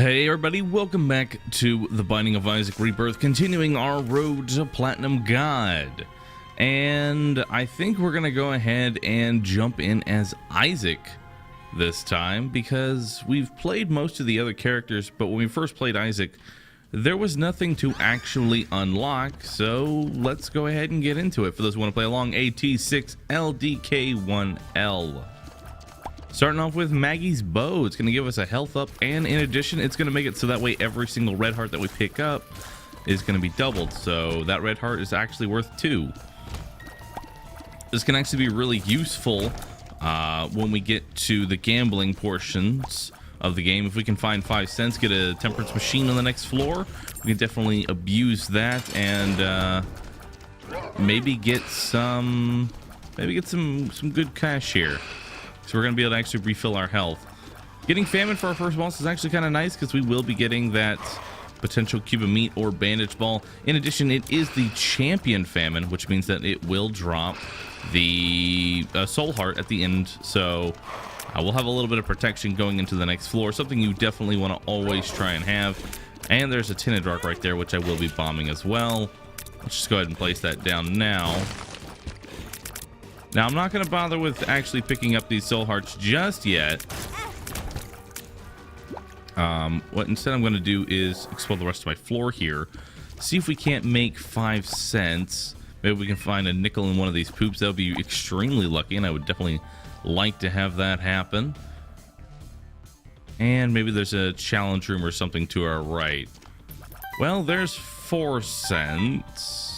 Hey everybody, welcome back to The Binding of Isaac Rebirth, continuing our road to Platinum God. And I think we're going to go ahead and jump in as Isaac this time, because we've played most of the other characters, but when we first played Isaac, there was nothing to actually unlock, so let's go ahead and get into it. For those who want to play along, AT6LDK1L. Starting off with Maggie's Bow. It's going to give us a health up, and in addition, it's going to make it so that way every single red heart that we pick up is going to be doubled. So that red heart is actually worth 2. This can actually be really useful when we get to the gambling portions of the game. If we can find 5 cents, get a temperance machine on the next floor, we can definitely abuse that and maybe get some good cash here. So we're going to be able to actually refill our health. Getting Famine for our first boss is actually kind of nice, because we will be getting that potential cube of meat or bandage ball. In addition, it is the champion Famine, which means that it will drop the soul heart at the end. So we'll have a little bit of protection going into the next floor, something you definitely want to always try and have. And there's a tinted rock right there, which I will be bombing as well. Let's just go ahead and place that down now. Now, I'm not going to bother with actually picking up these soul hearts just yet. What instead I'm going to do is explore the rest of my floor here. See if we can't make 5 cents. Maybe we can find a nickel in one of these poops. That would be extremely lucky, and I would definitely like to have that happen. And maybe there's a challenge room or something to our right. Well, there's 4 cents.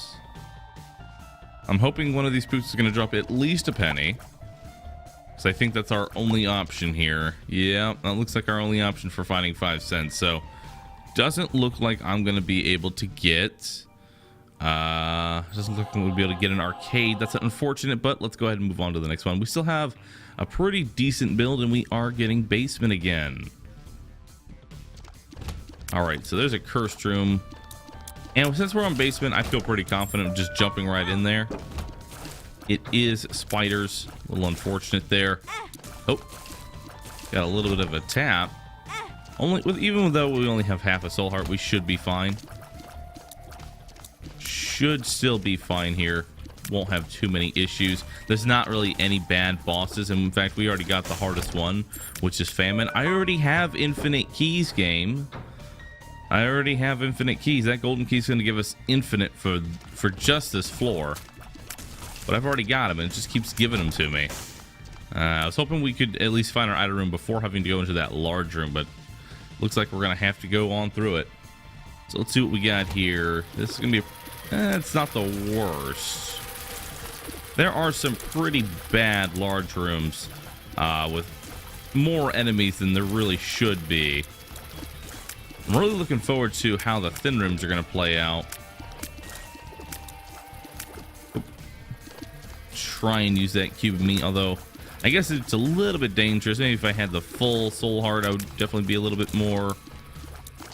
I'm hoping one of these poops is going to drop at least a penny, because I think that's our only option here. Yeah, that looks like our only option for finding 5 cents. So doesn't look like I'm going to be able to get doesn't look like we'll be able to get an arcade. That's unfortunate, but let's go ahead and move on to the next one. We still have a pretty decent build, and we are getting basement again. All right, so there's a cursed room. And since we're on basement, I feel pretty confident just jumping right in there. It is spiders. A little unfortunate there. Oh, got a little bit of a tap. Even though we only have half a soul heart, we should be fine. Should still be fine here. Won't have too many issues. There's not really any bad bosses. And in fact, we already got the hardest one, which is Famine. I already have infinite keys, game. I already have infinite keys. That golden key is going to give us infinite for just this floor. But I've already got them, and it just keeps giving them to me. I was hoping we could at least find our item room before having to go into that large room, but looks like we're going to have to go on through it. So let's see what we got here. This is going to be... it's not the worst. There are some pretty bad large rooms with more enemies than there really should be. I'm really looking forward to how the thin rooms are going to play out. Try and use that cube of meat, although I guess it's a little bit dangerous. Maybe if I had the full soul heart, I would definitely be a little bit more,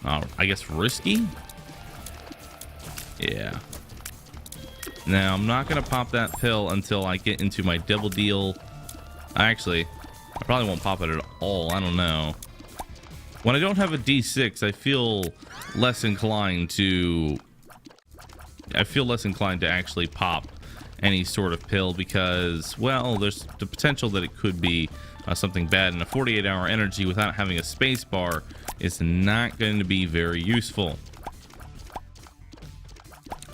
I guess, risky. Yeah. Now, I'm not going to pop that pill until I get into my double deal. Actually, I probably won't pop it at all. I don't know. When I don't have a D6, I feel less inclined to actually pop any sort of pill, because, well, there's the potential that it could be something bad, and a 48-hour energy without having a space bar is not going to be very useful.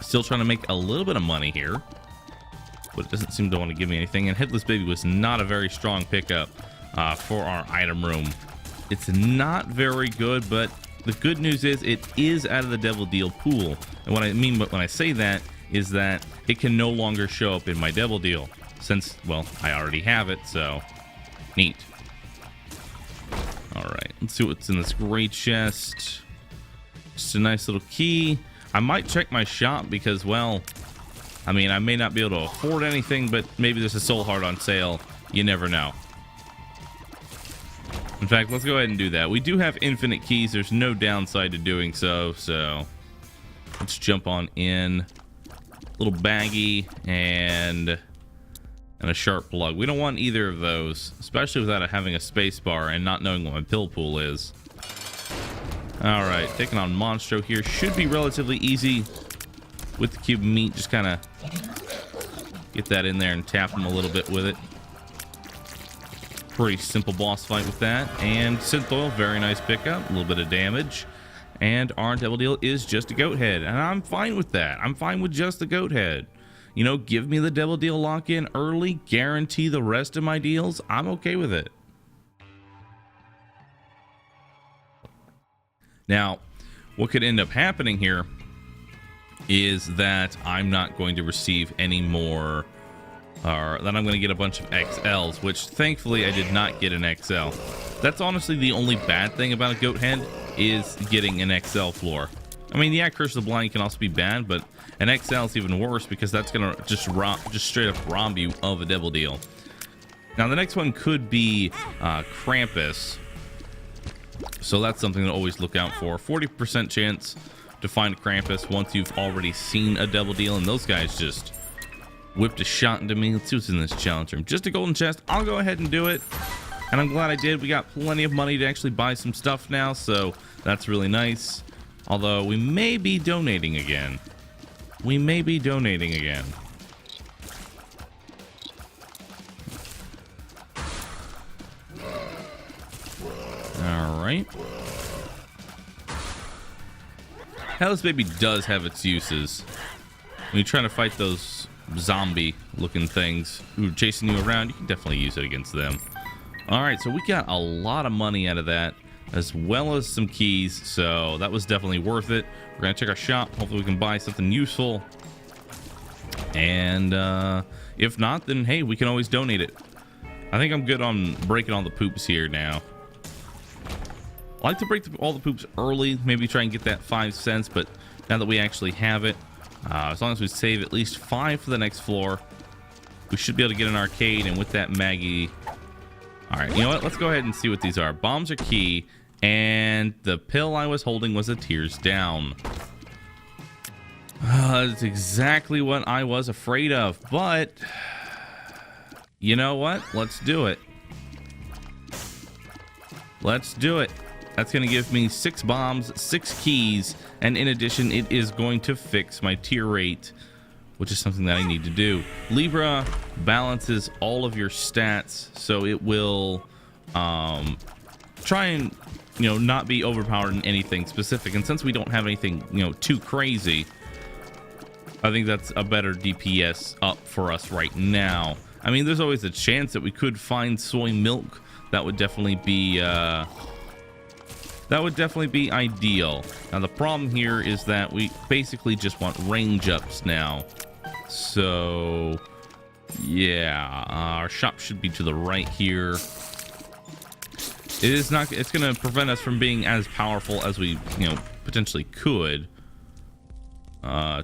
Still trying to make a little bit of money here, but it doesn't seem to want to give me anything. And Headless Baby was not a very strong pickup for our item room. It's not very good, but the good news is it is out of the Devil Deal pool. And what I mean when I say that is that it can no longer show up in my Devil Deal, since, well, I already have it, so neat. All right, let's see what's in this great chest. Just a nice little key. I might check my shop because, well, I mean, I may not be able to afford anything, but maybe there's a soul heart on sale. You never know. In fact, let's go ahead and do that. We do have infinite keys. There's no downside to doing so. So let's jump on in. Little baggie and a sharp plug. We don't want either of those, especially without having a space bar and not knowing what my pill pool is. All right, taking on Monstro here should be relatively easy with the cube of meat. Just kind of get that in there and tap him a little bit with it. Pretty simple boss fight with that. And Synth Oil, very nice pickup, a little bit of damage. And our Devil Deal is just a goat head, and I'm fine with that. I'm fine with just the goat head. You know, give me the Devil Deal lock-in early, guarantee the rest of my deals. I'm okay with it. Now, what could end up happening here is that I'm not going to receive any more, or that I'm going to get a bunch of XLs, which thankfully I did not get an XL. That's honestly the only bad thing about a goat head, is getting an XL floor. I mean, yeah, Curse of the Blind can also be bad, but an XL is even worse because that's gonna just straight up rob you of a Devil Deal. Now the next one could be Krampus, so that's something to always look out for. 40% chance to find Krampus once you've already seen a Devil Deal, and those guys just whipped a shot into me. Let's see what's in this challenge room. Just a golden chest. I'll go ahead and do it, and I'm glad I did. We got plenty of money to actually buy some stuff now, so that's really nice. Although we may be donating again. We may be donating again. All right. Now this baby does have its uses. When you're trying to fight those zombie looking things who are chasing you around, you can definitely use it against them. All right, so we got a lot of money out of that, as well as some keys, so that was definitely worth it. We're gonna check our shop. Hopefully we can buy something useful, and if not, then hey, we can always donate it. I think I'm good on breaking all the poops here now. I like to break all the poops early, maybe try and get that 5 cents, but now that we actually have it, as long as we save at least 5 for the next floor, we should be able to get an arcade. And with that Maggie, all right, you know what, let's go ahead and see what these are. Bombs are key, and the pill I was holding was a Tears Down. That's exactly what I was afraid of, but you know what, let's do it. Let's do it. That's going to give me 6 bombs, 6 keys, and in addition, it is going to fix my tier rate, which is something that I need to do. Libra balances all of your stats, so it will try and, you know, not be overpowered in anything specific. And since we don't have anything, you know, too crazy, I think that's a better DPS up for us right now. I mean, there's always a chance that we could find soy milk. That would definitely be ideal. Now the problem here is that we basically just want range ups now. So yeah, our shop should be to the right here. It is not, it's going to prevent us from being as powerful as we, you know, potentially could.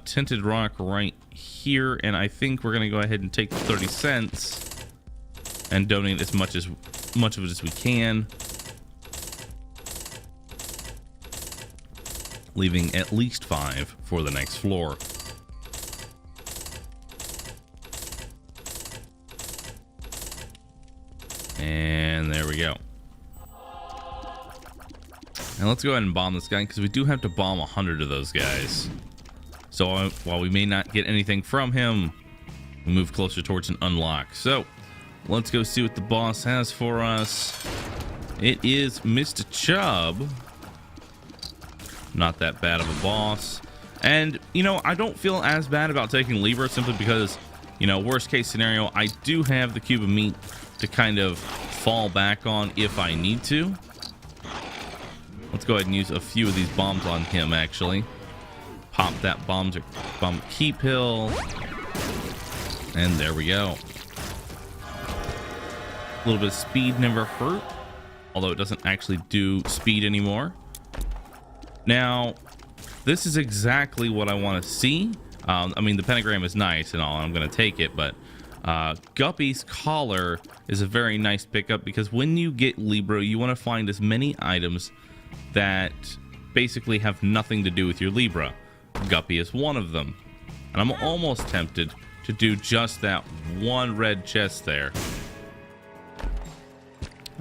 Tinted rock right here, and I think we're going to go ahead and take the 30 cents and donate as much of it as we can, leaving at least 5 for the next floor. And there we go. And let's go ahead and bomb this guy, because we do have to bomb 100 of those guys. So while we may not get anything from him, we move closer towards an unlock. So let's go see what the boss has for us. It is Mr. Chubb. Not that bad of a boss. And, you know, I don't feel as bad about taking Libra, simply because, you know, worst case scenario, I do have the cube of meat to kind of fall back on if I need to. Let's go ahead and use a few of these bombs on him, actually. Pop that bomb key pill. And there we go. A little bit of speed never hurt, although it doesn't actually do speed anymore. Now, this is exactly what I want to see. I mean, the pentagram is nice and all, and I'm going to take it, but Guppy's collar is a very nice pickup, because when you get Libra, you want to find as many items that basically have nothing to do with your Libra. Guppy is one of them, and I'm almost tempted to do just that one red chest there.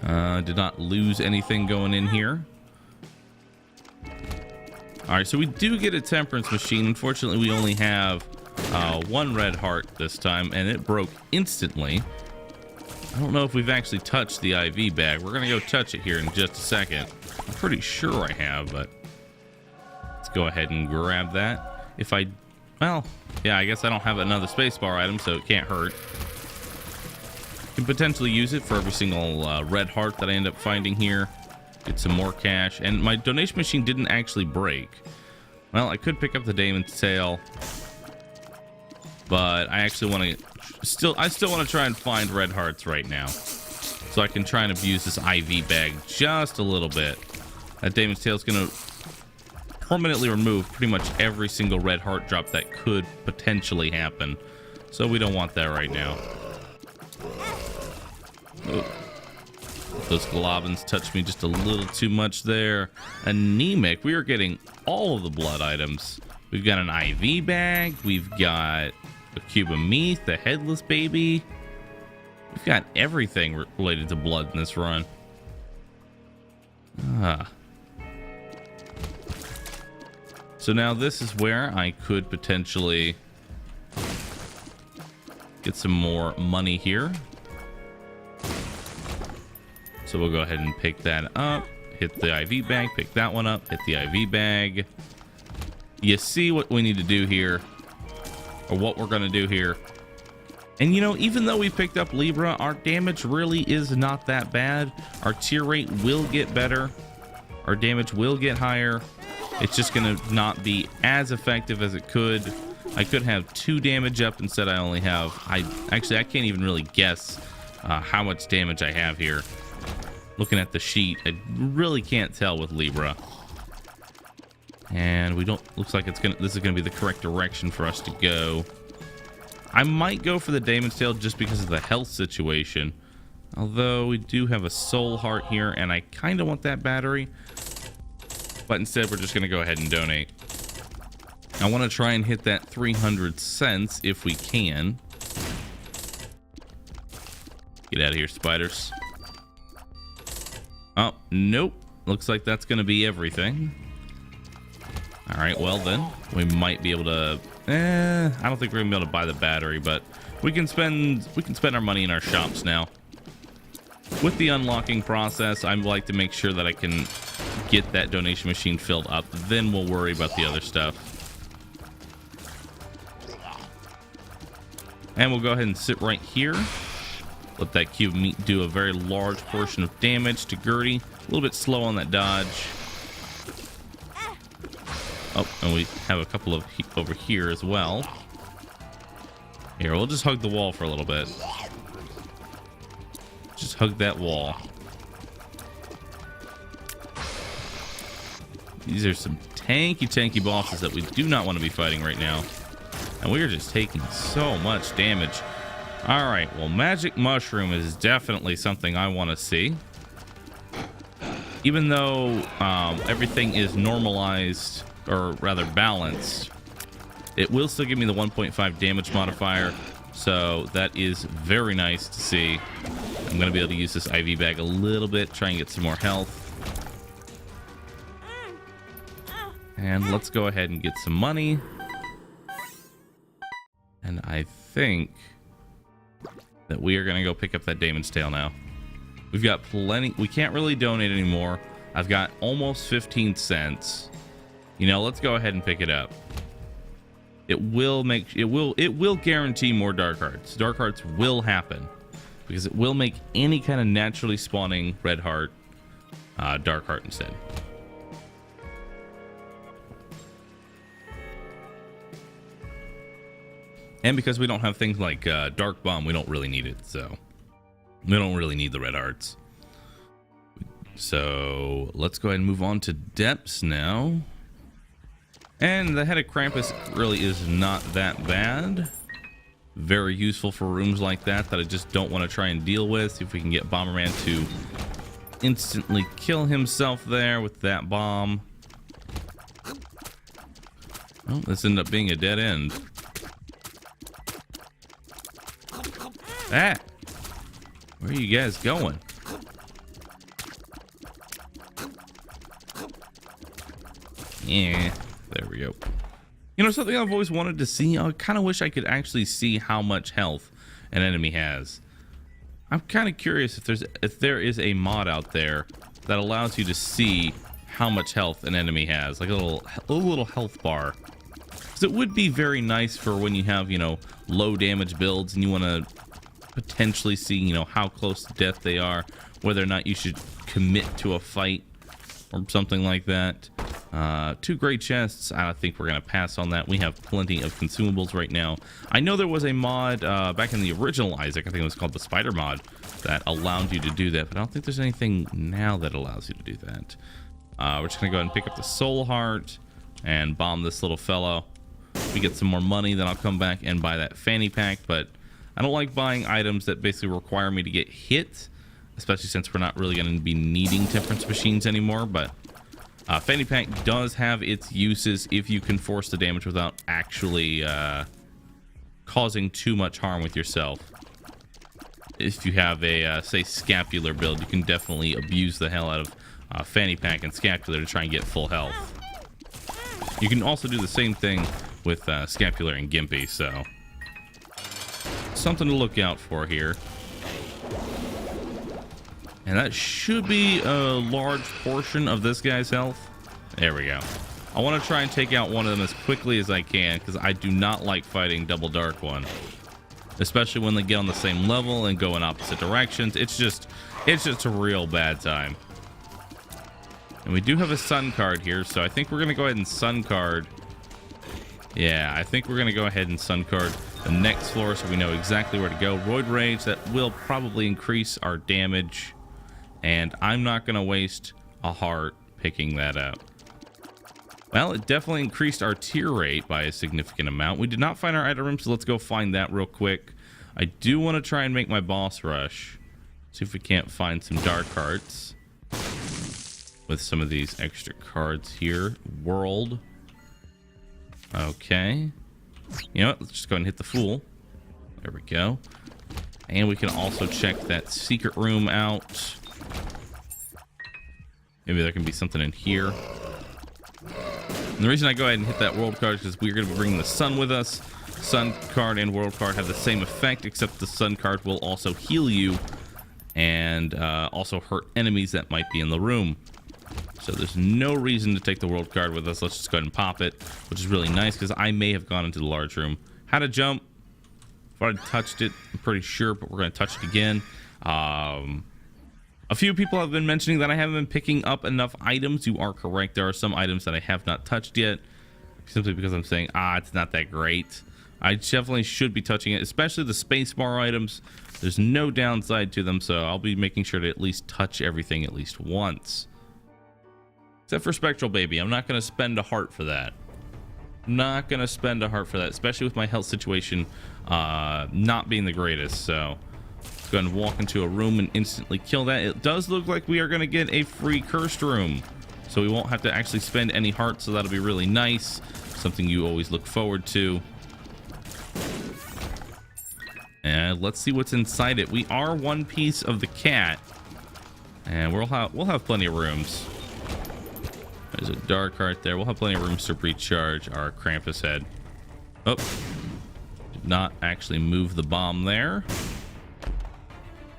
Did not lose anything going in here. All right, so we do get a temperance machine. Unfortunately, we only have one red heart this time, and it broke instantly. I don't know if we've actually touched the IV bag. We're gonna go touch it here in just a second. I'm pretty sure I have, but let's go ahead and grab that. If I, well, yeah, I guess I don't have another spacebar item, so it can't hurt. Can potentially use it for every single red heart that I end up finding here. Get some more cash, and my donation machine didn't actually break. Well, I could pick up the Daemon's Tail, but I actually want to still want to try and find red hearts right now, so I can try and abuse this IV bag just a little bit. That Daemon's Tail is going to permanently remove pretty much every single red heart drop that could potentially happen, so we don't want that right now. Oh. Those globins touched me just a little too much there. Anemic. We are getting all of the blood items. We've got an IV bag. We've got a cube of meat, the headless baby. We've got everything related to blood in this run. So now this is where I could potentially get some more money here. So we'll go ahead and pick that up, hit the IV bag, pick that one up, hit the IV bag. You see what we need to do here, or what we're going to do here. And you know, even though we picked up Libra, our damage really is not that bad. Our tier rate will get better. Our damage will get higher. It's just going to not be as effective as it could. I could have 2 damage up, instead I only have, I can't even really guess how much damage I have here. Looking at the sheet, I really can't tell with Libra. And we don't, looks like this is gonna be the correct direction for us to go. I might go for the Daemon's Tail just because of the health situation. Although we do have a soul heart here, and I kind of want that battery. But instead, we're just gonna go ahead and donate. I want to try and hit that 300 cents if we can. Get out of here, spiders. Oh, nope. Looks like that's going to be everything. All right, well then, we might be able to... I don't think we're going to be able to buy the battery, but we can spend our money in our shops now. With the unlocking process, I'd like to make sure that I can get that donation machine filled up. Then we'll worry about the other stuff. And we'll go ahead and sit right here. Let that cube of meat do a very large portion of damage to Gertie. A little bit slow on that dodge. Oh, and we have a couple of over here as well. Here, we'll just hug the wall for a little bit. Just hug that wall. These are some tanky bosses that we do not want to be fighting right now. And we are just taking so much damage. All right, well, magic mushroom is definitely something I want to see. Even though everything is normalized, or rather balanced, it will still give me the 1.5 damage modifier. So that is very nice to see. I'm going to be able to use this IV bag a little bit, try and get some more health. And let's go ahead and get some money. And I think that we are going to go pick up that Daemon's Tail now. We've got plenty. We can't really donate anymore. I've got almost 15 cents. You know, let's go ahead and pick it up. It will guarantee more dark hearts. Dark hearts will happen because it will make any kind of naturally spawning red heart dark heart instead. And because we don't have things like Dark Bomb, we don't really need it. So we don't really need the red hearts. So let's go ahead and move on to depths now. And the head of Krampus really is not that bad. Very useful for rooms like that I just don't want to try and deal with. See if we can get Bomberman to instantly kill himself there with that bomb. Oh, this ended up being a dead end. Ah! Where are you guys going? There we go. You know, something I've always wanted to see, I kind of wish I could actually see how much health an enemy has. I'm kind of curious if there is a mod out there that allows you to see how much health an enemy has, like a little health bar. Because it would be very nice for when you have, you know, low damage builds and you want to potentially see, you know, how close to death they are, whether or not you should commit to a fight or something like that. 2 great chests. I think we're gonna pass on that. We have plenty of consumables right now. I know there was a mod back in the original Isaac, I think it was called the spider mod, that allowed you to do that, but I don't think there's anything now that allows you to do that. We're just gonna go ahead and pick up the soul heart and bomb this little fellow. If we get some more money, then I'll come back and buy that fanny pack, but I don't like buying items that basically require me to get hit, especially since we're not really going to be needing temperance machines anymore. But fanny pack does have its uses if you can force the damage without actually causing too much harm with yourself. If you have a say scapular build, you can definitely abuse the hell out of fanny pack and scapular to try and get full health. You can also do the same thing with scapular and gimpy, so something to look out for here. And that should be a large portion of this guy's health. There we go. I want to try and take out one of them as quickly as I can, because I do not like fighting Double Dark One, especially when they get on the same level and go in opposite directions. It's just a real bad time. And we do have a sun card here, so I think we're gonna go ahead and sun card. Yeah, I think we're gonna go ahead and sun card the next floor so we know exactly where to go. Roid Rage, that will probably increase our damage, and I'm not gonna waste a heart picking that up. Well, it definitely increased our tier rate by a significant amount. We did not find our item room, so let's go find that real quick. I do want to try and make my boss rush, see if we can't find some dark hearts with some of these extra cards here. World. Okay. You know what? Let's just go ahead and hit the Fool. There we go. And we can also check that secret room out. Maybe there can be something in here. And the reason I go ahead and hit that world card is because we're going to be bringing the sun with us. Sun card and world card have the same effect, except the sun card will also heal you and also hurt enemies that might be in the room. So there's no reason to take the world card with us. Let's just go ahead and pop it, which is really nice because I may have gone into the large room. How to jump? I've already touched it, I'm pretty sure, but we're going to touch it again. A few people have been mentioning that I haven't been picking up enough items. You are correct. There are some items that I have not touched yet, simply because I'm saying, it's not that great. I definitely should be touching it, especially the spacebar items. There's no downside to them, so I'll be making sure to at least touch everything at least once. Except for Spectral Baby. I'm not going to spend a heart for that. Not going to spend a heart for that, especially with my health situation not being the greatest. So let's go ahead and walk into a room and instantly kill that. It does look like we are going to get a free cursed room, so we won't have to actually spend any hearts, so that'll be really nice. Something you always look forward to. And let's see what's inside it. We are one piece of the cat, and we'll have plenty of rooms. There's a dark heart there. We'll have plenty of rooms to recharge our Krampus head. Oh, did not actually move the bomb there.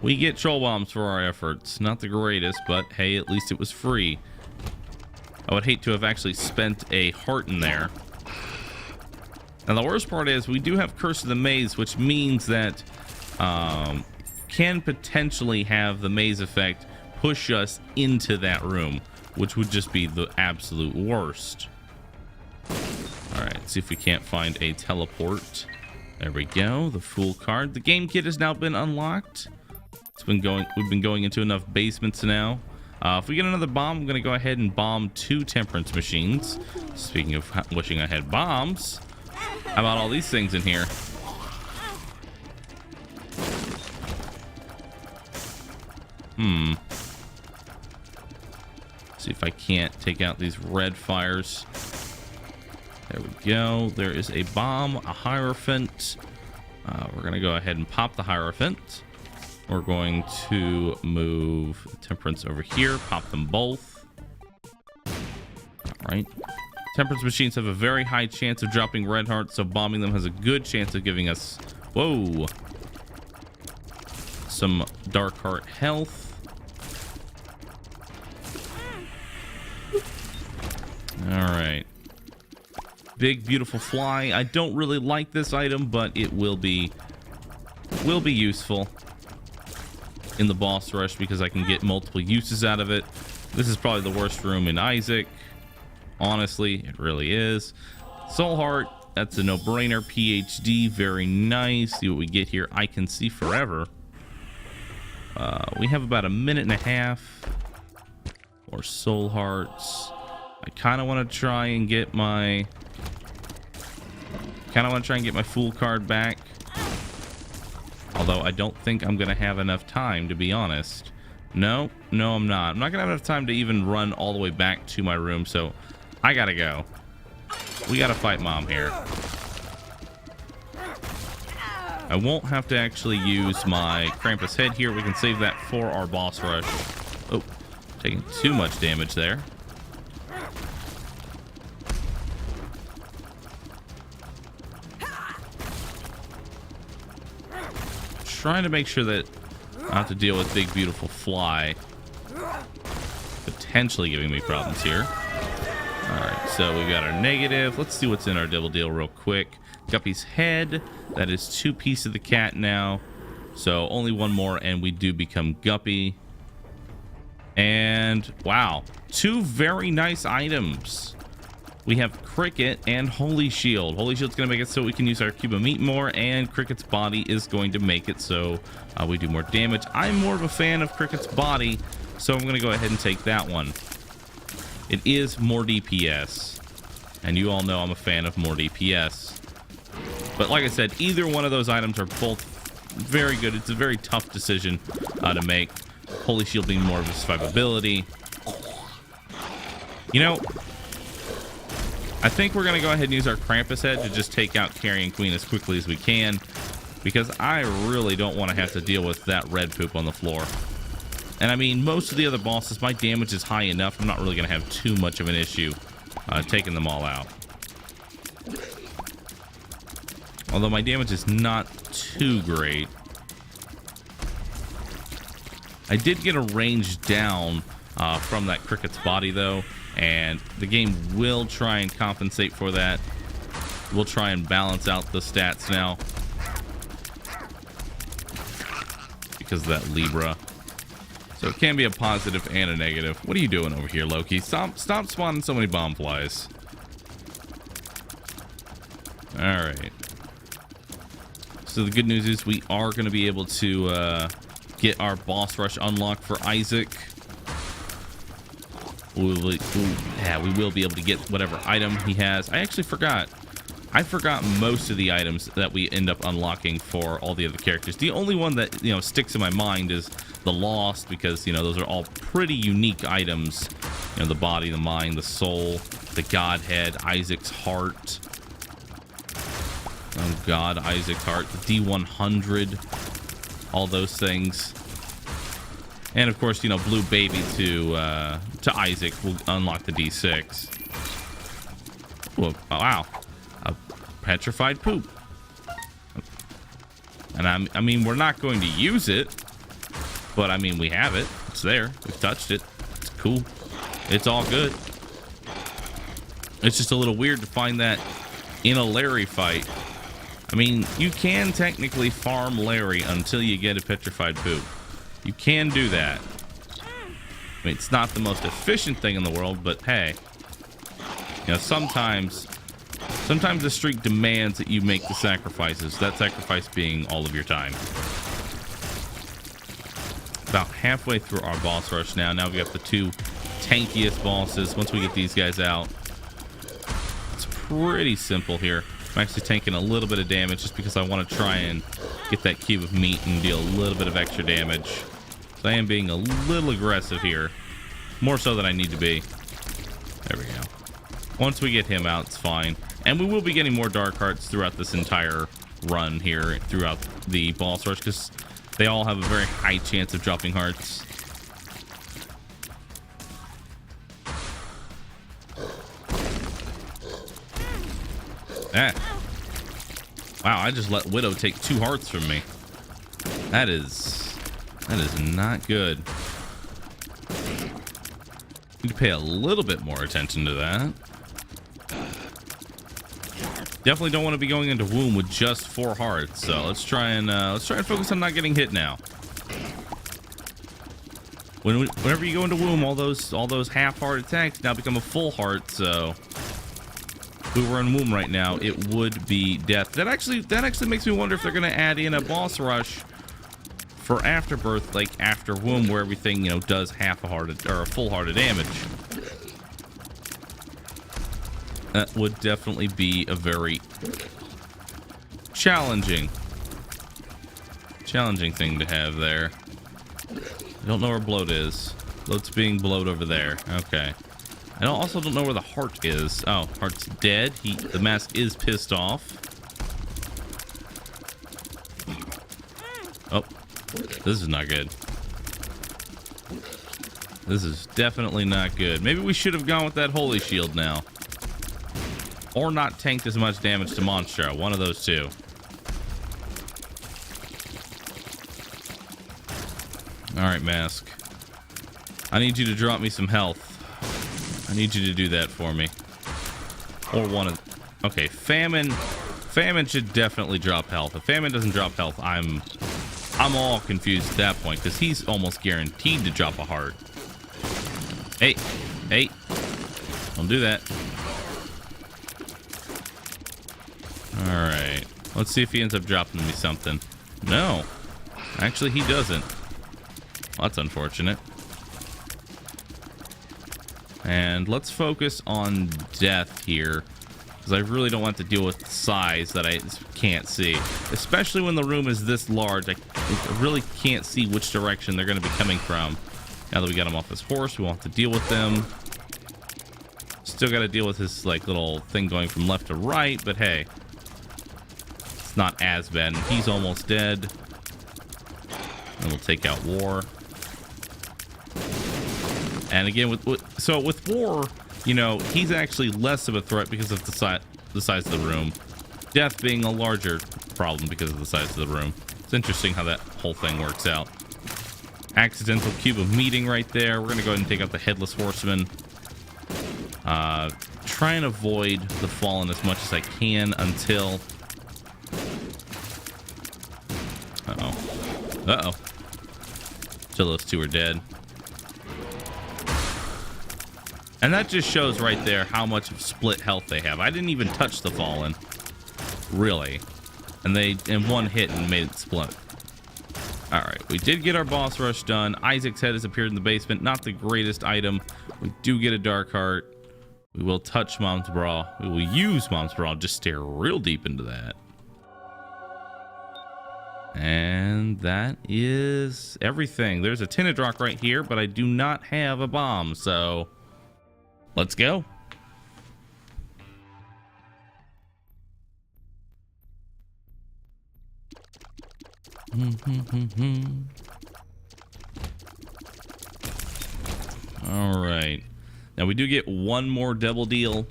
We get troll bombs for our efforts. Not the greatest, but hey, at least it was free. I would hate to have actually spent a heart in there. Now the worst part is we do have Curse of the Maze, which means that can potentially have the maze effect push us into that room, which would just be the absolute worst. All right, see if we can't find a teleport. There we go, the Fool card. The game kit has now been unlocked. We've been going into enough basements now. If we get another bomb, I'm gonna go ahead and bomb 2 temperance machines. Speaking of wishing I had bombs, how about all these things in here? See if I can't take out these red fires. There we go. There is a bomb, a Hierophant. We're gonna go ahead and pop the Hierophant. We're going to move Temperance over here, pop them both. All right. Temperance machines have a very high chance of dropping red hearts, so bombing them has a good chance of giving us, whoa, some dark heart health. All right. Big beautiful fly. I don't really like this item, but it will be useful in the boss rush because I can get multiple uses out of it. This is probably the worst room in Isaac. Honestly, it really is. Soul Heart, that's a no-brainer. PhD, very nice. See what we get here. I can see forever. We have about a minute and a half. More Soul Hearts. I kind of want to try and get my Fool card back. Although I don't think I'm gonna have enough time, to be honest. No, I'm not. I'm not gonna have enough time to even run all the way back to my room, so I gotta go. We gotta fight Mom here. I won't have to actually use my Krampus head here. We can save that for our boss rush. Oh, taking too much damage there. Trying to make sure that I don't have to deal with Big Beautiful Fly potentially giving me problems here. Alright, so we got our negative. Let's see what's in our double deal real quick. Guppy's head. That is 2 pieces of the cat now. So only 1 more and we do become Guppy. And wow, 2 very nice items. We have Cricket and Holy Shield. Holy Shield's going to make it so we can use our cube of meat more, and Cricket's body is going to make it so we do more damage. I'm more of a fan of Cricket's body, so I'm going to go ahead and take that one. It is more DPS, and you all know I'm a fan of more DPS. But like I said, either one of those items are both very good. It's a very tough decision to make. Holy Shield being more of a survivability. You know, I think we're going to go ahead and use our Krampus head to just take out Carrion Queen as quickly as we can, because I really don't want to have to deal with that red poop on the floor. And I mean, most of the other bosses, my damage is high enough. I'm not really going to have too much of an issue taking them all out. Although my damage is not too great. I did get a range down from that Cricket's body, though. And the game will try and compensate for that. We'll try and balance out the stats now because of that Libra. So it can be a positive and a negative. What are you doing over here, Loki? Stop spawning so many bomb flies. All right. So the good news is we are going to be able to get our boss rush unlocked for Isaac. We will be able to get whatever item he has. I actually forgot. I forgot most of the items that we end up unlocking for all the other characters. The only one that, you know, sticks in my mind is the Lost, because, you know, those are all pretty unique items. You know, the body, the mind, the soul, the Godhead, Isaac's heart. Oh God, Isaac's heart, the D100, all those things. And of course, you know, Blue Baby to Isaac will unlock the D6. Whoa, wow, a petrified poop. And I mean, we're not going to use it, but I mean, we have it. It's there. We've touched it. It's cool. It's all good. It's just a little weird to find that in a Larry fight. I mean, you can technically farm Larry until you get a petrified poop. You can do that. I mean, it's not the most efficient thing in the world, but hey, you know, sometimes the streak demands that you make the sacrifices. That sacrifice being all of your time. About halfway through our boss rush now. Now we got the 2 tankiest bosses. Once we get these guys out, it's pretty simple here. I'm actually taking a little bit of damage just because I want to try and get that cube of meat and deal a little bit of extra damage. So I am being a little aggressive here. More so than I need to be. There we go. Once we get him out, it's fine. And we will be getting more Dark Hearts throughout this entire run here, throughout the boss rush, because they all have a very high chance of dropping hearts. Ah. Wow, I just let Widow take 2 hearts from me. That is not good. Need to pay a little bit more attention to that. Definitely don't want to be going into womb with just 4 hearts. So let's try and focus on not getting hit now. Whenever you go into womb, all those half-heart attacks now become a full heart. So if we were in womb right now, it would be death. That actually makes me wonder if they're going to add in a boss rush for afterbirth, like after womb, where everything, you know, does half a heart or a full heart of damage. That would definitely be a very challenging thing to have there. I don't know where bloat is. Bloat's being blowed over there. Okay. I also don't know where the heart is. Oh, heart's dead. The mask is pissed off. Oh, this is not good. This is definitely not good. Maybe we should have gone with that holy shield now. Or not tanked as much damage to Monstro. One of those two. Alright, mask. I need you to drop me some health. I need you to do that for me. Or one of... Okay, Famine. Famine should definitely drop health. If Famine doesn't drop health, I'm all confused at that point, because he's almost guaranteed to drop a heart. Hey. Hey. Don't do that. Alright. Let's see if he ends up dropping me something. No. Actually, he doesn't. Well, that's unfortunate. And let's focus on death here, because I really don't want to deal with size that I can't see. Especially when the room is this large, I really can't see which direction they're going to be coming from. Now that we got him off his horse, we won't have to deal with them. Still got to deal with his like little thing going from left to right, but hey, it's not as bad. He's almost dead. And we'll take out War. And again, with War, you know, he's actually less of a threat because of the size of the room. Death being a larger problem because of the size of the room. It's interesting how that whole thing works out. Accidental cube of meeting right there. We're gonna go ahead and take out the Headless Horseman. Try and avoid the Fallen as much as I can until... Uh-oh. Till those two are dead. And that just shows right there how much split health they have. I didn't even touch the Fallen, really, and they in one hit and made it split. All right, we did get our boss rush done. Isaac's head has appeared in the basement. Not the greatest item. We do get a dark heart. We will touch Mom's Bra. We will use Mom's Bra. Just stare real deep into that. And that is everything. There's a Tinadrock right here, but I do not have a bomb, so... Let's go. All right. Now we do get one more double deal,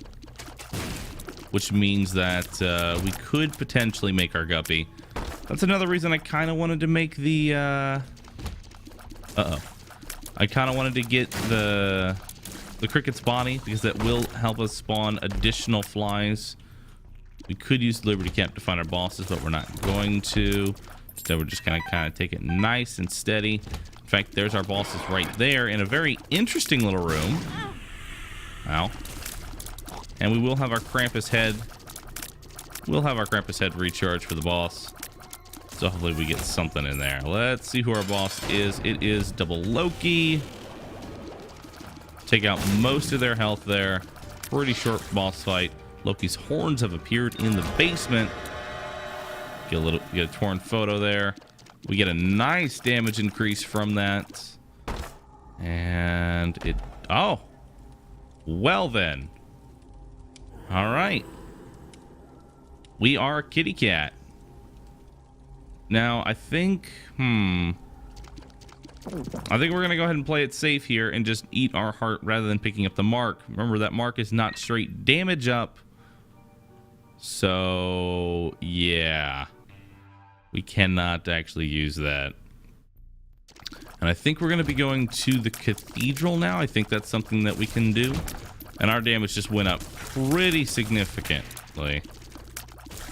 which means that we could potentially make our guppy. That's another reason I kind of wanted to make the... I kind of wanted to get the cricket's body, because that will help us spawn additional flies. We could use Liberty Cap to find our bosses, but we're not going to. Instead, we're just gonna kind of take it nice and steady. In fact, there's our bosses right there in a very interesting little room. Wow. And we will have our Krampus head. We'll have our Krampus head recharge for the boss. So hopefully we get something in there. Let's see who our boss is. It is Double Loki. Take out most of their health there. Pretty short boss fight. Loki's horns have appeared in the basement. Get a torn photo there. We get a nice damage increase from that. And it... Oh. Well then. All right. We are Kitty Cat. Now, I think... I think we're going to go ahead and play it safe here and just eat our heart rather than picking up the mark. Remember, that mark is not straight damage up. So yeah, we cannot actually use that. And I think we're going to be going to the cathedral now. I think that's something that we can do. And our damage just went up pretty significantly.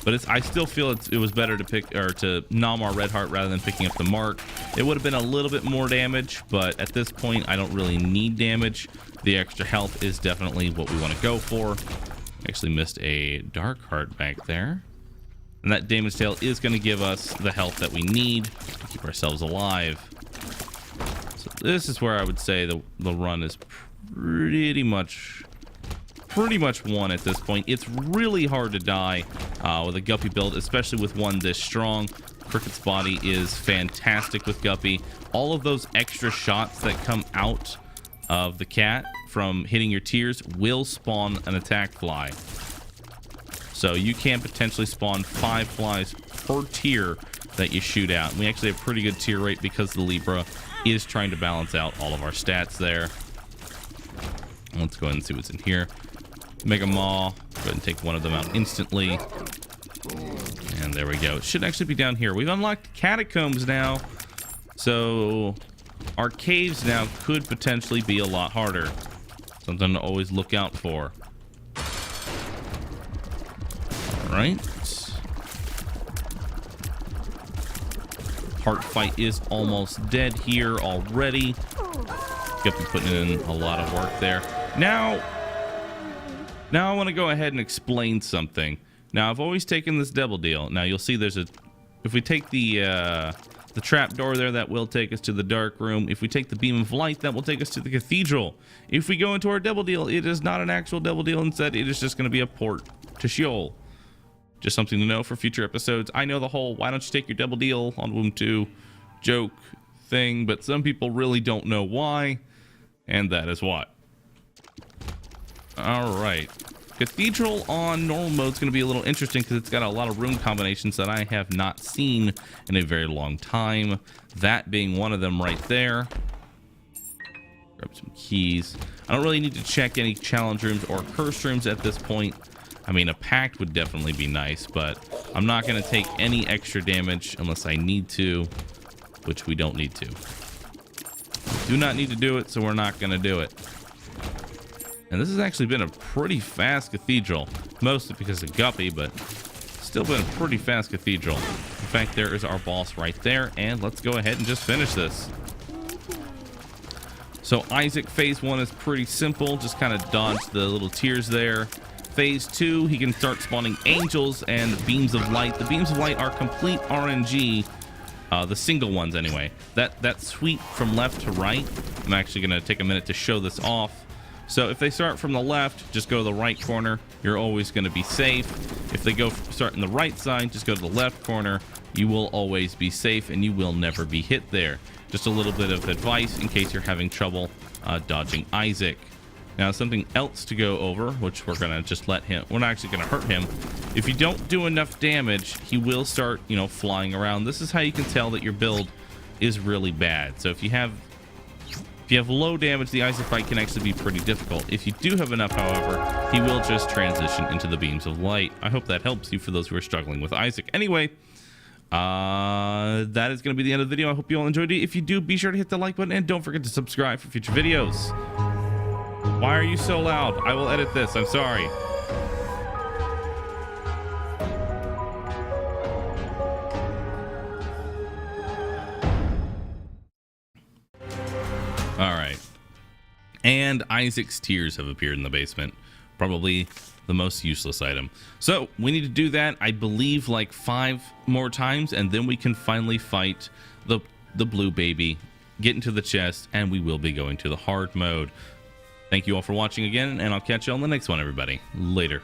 But I still feel it was better to pick or to nom our red heart rather than picking up the mark. It would have been a little bit more damage, but at this point I don't really need damage. The extra health is definitely what we want to go for. Actually missed a dark heart back there. And that damage tail is going to give us the health that we need to keep ourselves alive. So this is where I would say the run is pretty much won at this point. It's really hard to die with a Guppy build, especially with one this strong. Cricket's body is fantastic with Guppy. All of those extra shots that come out of the cat from hitting your tiers will spawn an attack fly. So you can potentially spawn 5 flies per tier that you shoot out. And we actually have pretty good tier rate because the Libra is trying to balance out all of our stats there. Let's go ahead and see what's in here. Mega Maw. Go ahead and take one of them out instantly. And there we go. It should actually be down here. We've unlocked catacombs now. So our caves now could potentially be a lot harder. Something to always look out for. Alright. Heart fight is almost dead here already. Guppy putting in a lot of work there. Now I want to go ahead and explain something. Now, I've always taken this double deal. Now, you'll see there's if we take the trap door there, that will take us to the dark room. If we take the beam of light, that will take us to the cathedral. If we go into our double deal, it is not an actual double deal. Instead, it is just going to be a port to Sheol. Just something to know for future episodes. I know the whole why don't you take your double deal on Womb 2 joke thing, but some people really don't know why, and that is why. All right. Cathedral on normal mode is going to be a little interesting because it's got a lot of room combinations that I have not seen in a very long time. That being one of them right there. Grab some keys. I don't really need to check any challenge rooms or curse rooms at this point. I mean, a pact would definitely be nice, but I'm not going to take any extra damage unless I need to, which we don't need to. We do not need to do it, so we're not going to do it. And this has actually been a pretty fast cathedral, mostly because of Guppy, but still been a pretty fast cathedral. In fact, there is our boss right there, and let's go ahead and just finish this. So Isaac phase 1 is pretty simple, just kind of dodge the little tiers there. Phase 2, he can start spawning angels and beams of light. The beams of light are complete RNG, the single ones anyway. That sweep from left to right, I'm actually going to take a minute to show this off. So if they start from the left, just go to the right corner. You're always going to be safe. If they start in the right side, just go to the left corner. You will always be safe and you will never be hit there. Just a little bit of advice in case you're having trouble dodging Isaac. Now something else to go over, which we're going to just let him, we're not actually going to hurt him. If you don't do enough damage, he will start, flying around. This is how you can tell that your build is really bad. So if you have low damage, the Isaac fight can actually be pretty difficult. If you do have enough, however, he will just transition into the beams of light. I hope that helps you for those who are struggling with Isaac. Anyway, that is going to be the end of the video. I hope you all enjoyed it. If you do, be sure to hit the like button and don't forget to subscribe for future videos. Why are you so loud? I will edit this. I'm sorry. All right. And Isaac's tears have appeared in the basement. Probably the most useless item. So we need to do that, I believe, like 5 more times, and then we can finally fight the blue baby, get into the chest, and we will be going to the hard mode. Thank you all for watching again, and I'll catch you on the next one, everybody. Later.